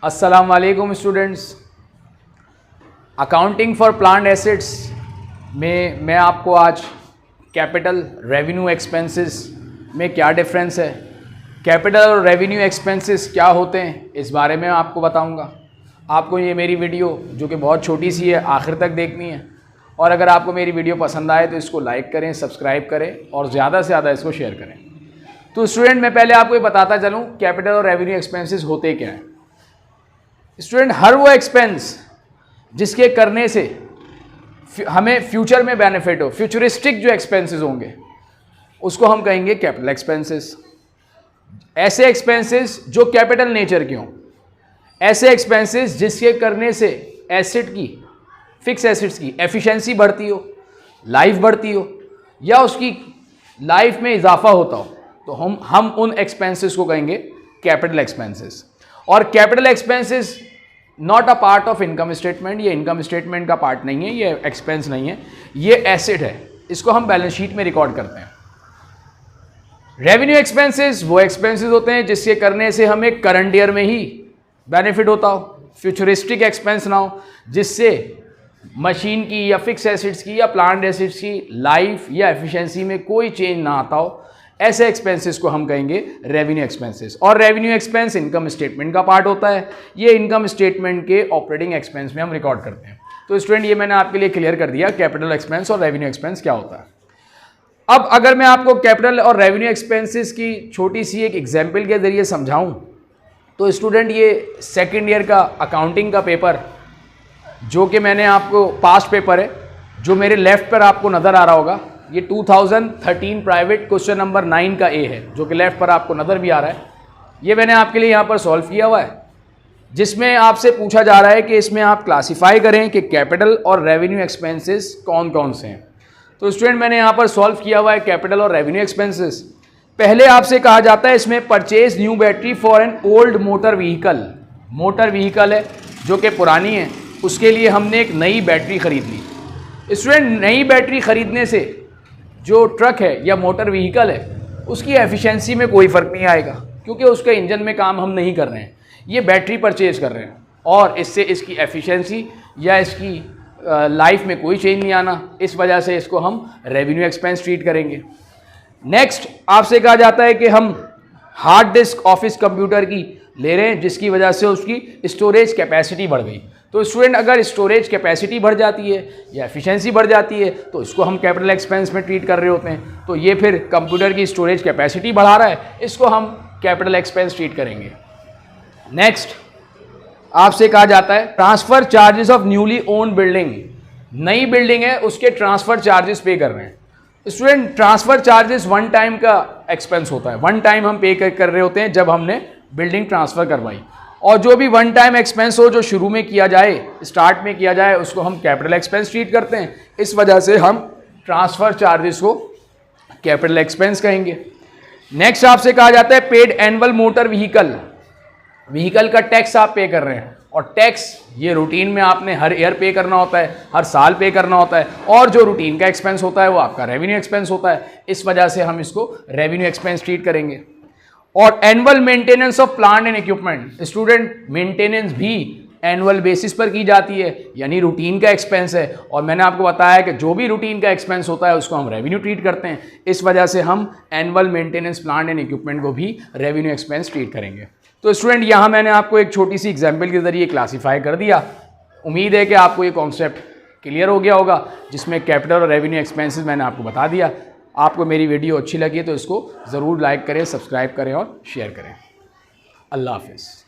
अस्सलाम वालेकुम students. Accounting for plant assets में मैं आपको आज कैपिटल रेवेन्यू एक्सपेंसेस में क्या डिफरेंस है, कैपिटल और रेवेन्यू एक्सपेंसेस क्या होते हैं, इस बारे में आपको बताऊंगा। आपको ये मेरी वीडियो जो कि बहुत छोटी सी है आखिर तक देखनी है, और अगर आपको मेरी वीडियो पसंद आए तो इसको लाइक करें, सब्सक्राइब करें और ज़्यादा से ज़्यादा इसको शेयर करें। तो स्टूडेंट, मैं पहले आपको ये बताता चलूँ कैपिटल और रेवेन्यू एक्सपेंसेस होते क्या हैं। स्टूडेंट, हर वो एक्सपेंस जिसके करने से हमें फ्यूचर में बेनिफिट हो, फ्यूचरिस्टिक जो एक्सपेंसेस होंगे उसको हम कहेंगे कैपिटल एक्सपेंसेस। ऐसे एक्सपेंसेस जो कैपिटल नेचर के हों, ऐसे एक्सपेंसेस जिसके करने से एसेट की, फिक्स एसेट्स की एफिशिएंसी बढ़ती हो, लाइफ बढ़ती हो या उसकी लाइफ में इजाफा होता हो, तो हम उन एक्सपेंसेस को कहेंगे कैपिटल एक्सपेंसेस। और capital expenses not a part of income statement, ये इनकम स्टेटमेंट का पार्ट नहीं है, ये एक्सपेंस नहीं है, ये एसेट है, इसको हम बैलेंस शीट में रिकॉर्ड करते हैं। रेवेन्यू एक्सपेंसेस वो एक्सपेंसेस होते हैं जिसके करने से हमें करंट ईयर में ही बेनिफिट होता हो, फ्यूचरिस्टिक एक्सपेंस ना हो, जिससे मशीन की या फिक्स एसेट्स की या प्लांट एसेट्स की लाइफ या एफिशिएंसी में कोई चेंज ना आता हो। ऐसे एक्सपेंसेस को हम कहेंगे रेवेन्यू एक्सपेंसेस। और रेवेन्यू एक्सपेंस इनकम स्टेटमेंट का पार्ट होता है, ये इनकम स्टेटमेंट के ऑपरेटिंग एक्सपेंस में हम रिकॉर्ड करते हैं। तो स्टूडेंट, ये मैंने आपके लिए क्लियर कर दिया कैपिटल एक्सपेंस और रेवेन्यू एक्सपेंस क्या होता है। अब अगर मैं आपको कैपिटल और रेवेन्यू एक्सपेंसेस की छोटी सी एक एग्जाम्पल के जरिए समझाऊं, तो स्टूडेंट ये सेकेंड ईयर का अकाउंटिंग का पेपर जो कि मैंने आपको पास्ट पेपर है, जो मेरे लेफ्ट पर आपको नज़र आ रहा होगा, ये 2013 प्राइवेट क्वेश्चन नंबर 9 का ए है, जो कि लेफ्ट पर आपको नज़र भी आ रहा है। ये मैंने आपके लिए यहाँ पर सॉल्व किया हुआ है, जिसमें आपसे पूछा जा रहा है कि इसमें आप क्लासिफाई करें कि कैपिटल और रेवेन्यू एक्सपेंसेस कौन कौन से हैं। तो स्टूडेंट, मैंने यहाँ पर सॉल्व किया हुआ है कैपिटल और रेवेन्यू एक्सपेंसेस। पहले आपसे कहा जाता है इसमें purchase new battery for an old motor vehicle. Motor vehicle है जो कि पुरानी है, उसके लिए हमने एक नई बैटरी खरीद ली। स्टूडेंट, नई बैटरी खरीदने से जो ट्रक है या मोटर व्हीकल है उसकी एफिशिएंसी में कोई फ़र्क नहीं आएगा, क्योंकि उसके इंजन में काम हम नहीं कर रहे हैं, ये बैटरी परचेज कर रहे हैं, और इससे इसकी एफिशिएंसी या इसकी लाइफ में कोई चेंज नहीं आना। इस वजह से इसको हम रेवेन्यू एक्सपेंस ट्रीट करेंगे। नेक्स्ट, आपसे कहा जाता है कि हम हार्ड डिस्क ऑफिस कंप्यूटर की ले रहे हैं, जिसकी वजह से उसकी स्टोरेज कैपेसिटी बढ़ गई। तो स्टूडेंट, अगर स्टोरेज कैपेसिटी बढ़ जाती है या एफिशिएंसी बढ़ जाती है तो इसको हम कैपिटल एक्सपेंस में ट्रीट कर रहे होते हैं। तो ये फिर कंप्यूटर की स्टोरेज कैपेसिटी बढ़ा रहा है, इसको हम कैपिटल एक्सपेंस ट्रीट करेंगे। नेक्स्ट, आपसे कहा जाता है transfer charges of newly own building. नई बिल्डिंग है, उसके ट्रांसफर चार्जेस पे कर रहे हैं। Student, transfer charges one time का एक्सपेंस होता है, वन टाइम हम पे कर रहे होते हैं जब हमने बिल्डिंग ट्रांसफ़र करवाई। और जो भी वन टाइम एक्सपेंस हो, जो शुरू में किया जाए, स्टार्ट में किया जाए, उसको हम कैपिटल एक्सपेंस ट्रीट करते हैं। इस वजह से हम ट्रांसफ़र चार्जेस को कैपिटल एक्सपेंस कहेंगे। नेक्स्ट, आपसे कहा जाता है paid annual motor vehicle. Vehicle का टैक्स आप पे कर रहे हैं, और टैक्स ये रूटीन में आपने हर ईयर पे करना होता है, हर साल पे करना होता है, और जो रूटीन का एक्सपेंस होता है वो आपका रेवेन्यू एक्सपेंस होता है। इस वजह से हम इसको रेवेन्यू एक्सपेंस ट्रीट करेंगे। और annual maintenance of plant and equipment. Student, maintenance भी एनुअल बेसिस पर की जाती है, यानी रूटीन का एक्सपेंस है, और मैंने आपको बताया कि जो भी रूटीन का एक्सपेंस होता है उसको हम रेवेन्यू ट्रीट करते हैं। इस वजह से हम annual maintenance plant and equipment को भी रेवेन्यू एक्सपेंस ट्रीट करेंगे। तो स्टूडेंट, यहाँ मैंने आपको एक छोटी सी एग्जाम्पल के जरिए क्लासीफाई कर दिया। उम्मीद है कि आपको ये कॉन्सेप्ट क्लियर हो गया होगा, जिसमें कैपिटल और रेवेन्यू एक्सपेंसेस मैंने आपको बता दिया। आपको मेरी वीडियो अच्छी लगी तो इसको ज़रूर लाइक करें, सब्सक्राइब करें और शेयर करें। अल्लाह हाफिज़।